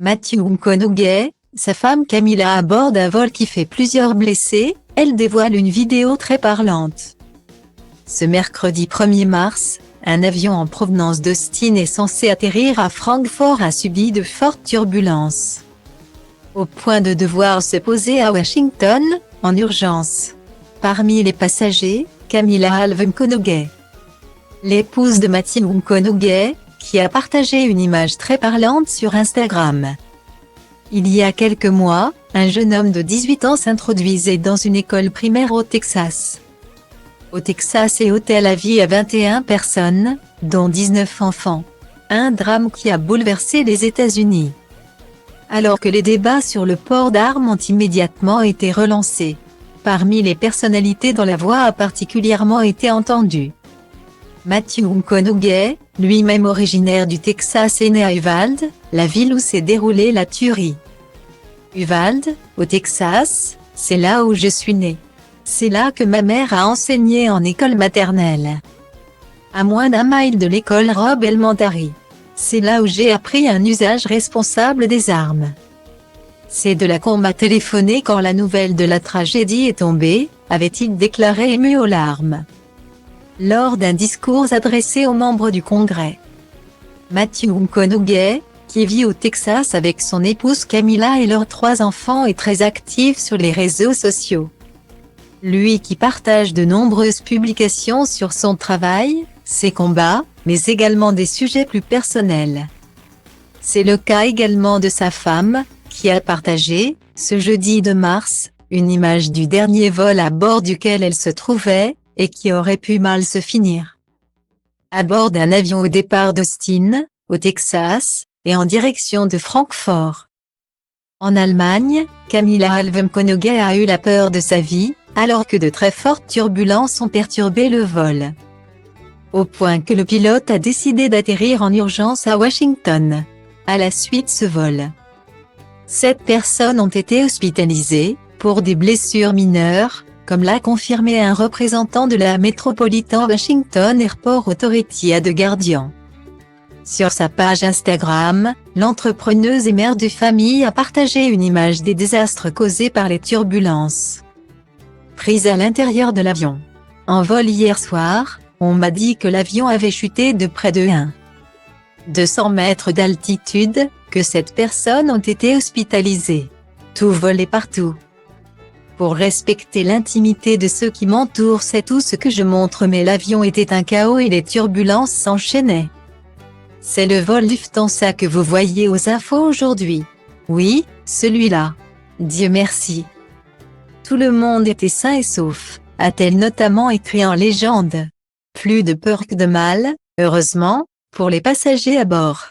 Matthew Mkonogué, sa femme Camilla à bord d'un vol qui fait plusieurs blessés, elle dévoile une vidéo très parlante. Ce mercredi 1er mars, un avion en provenance d'Austin et censé atterrir à Francfort a subi de fortes turbulences, au point de devoir se poser à Washington, en urgence. Parmi les passagers, Camilla Mkonogué, l'épouse de Matthew Mkonogué, qui a partagé une image très parlante sur Instagram. Il y a quelques mois, un jeune homme de 18 ans s'introduisait dans une école primaire au Texas. Au Texas et ôtait la vie à 21 personnes, dont 19 enfants. Un drame qui a bouleversé les États-Unis. Alors que les débats sur le port d'armes ont immédiatement été relancés. Parmi les personnalités dont la voix a particulièrement été entendue, Matthew Mkonogué, lui-même originaire du Texas, est né à Uvalde, la ville où s'est déroulée la tuerie. Uvalde, au Texas, c'est là où je suis né. C'est là que ma mère a enseigné en école maternelle. À moins d'1 mile de l'école Robb Elementary. C'est là où j'ai appris un usage responsable des armes. C'est de là qu'on m'a téléphoné quand la nouvelle de la tragédie est tombée, avait-il déclaré ému aux larmes, lors d'un discours adressé aux membres du Congrès. Matthew Mkonogué, qui vit au Texas avec son épouse Camilla et leurs 3 enfants, est très actif sur les réseaux sociaux. Lui qui partage de nombreuses publications sur son travail, ses combats, mais également des sujets plus personnels. C'est le cas également de sa femme, qui a partagé, ce jeudi 2 mars, une image du dernier vol à bord duquel elle se trouvait, et qui aurait pu mal se finir. À bord d'un avion au départ d'Austin, au Texas, et en direction de Francfort. En Allemagne, Camilla Mkonogué a eu la peur de sa vie, alors que de très fortes turbulences ont perturbé le vol. Au point que le pilote a décidé d'atterrir en urgence à Washington. À la suite de ce vol, 7 personnes ont été hospitalisées, pour des blessures mineures, comme l'a confirmé un représentant de la Metropolitan Washington Airport Authority à The Guardian. Sur sa page Instagram, l'entrepreneuse et mère de famille a partagé une image des désastres causés par les turbulences prise à l'intérieur de l'avion. En vol hier soir, on m'a dit que l'avion avait chuté de près de 200 mètres d'altitude, que 7 personnes ont été hospitalisées. Tout volait partout. Pour respecter l'intimité de ceux qui m'entourent, c'est tout ce que je montre, mais l'avion était un chaos et les turbulences s'enchaînaient. C'est le vol Lufthansa que vous voyez aux infos aujourd'hui. Oui, celui-là. Dieu merci. Tout le monde était sain et sauf, a-t-elle notamment écrit en légende. Plus de peur que de mal, heureusement, pour les passagers à bord.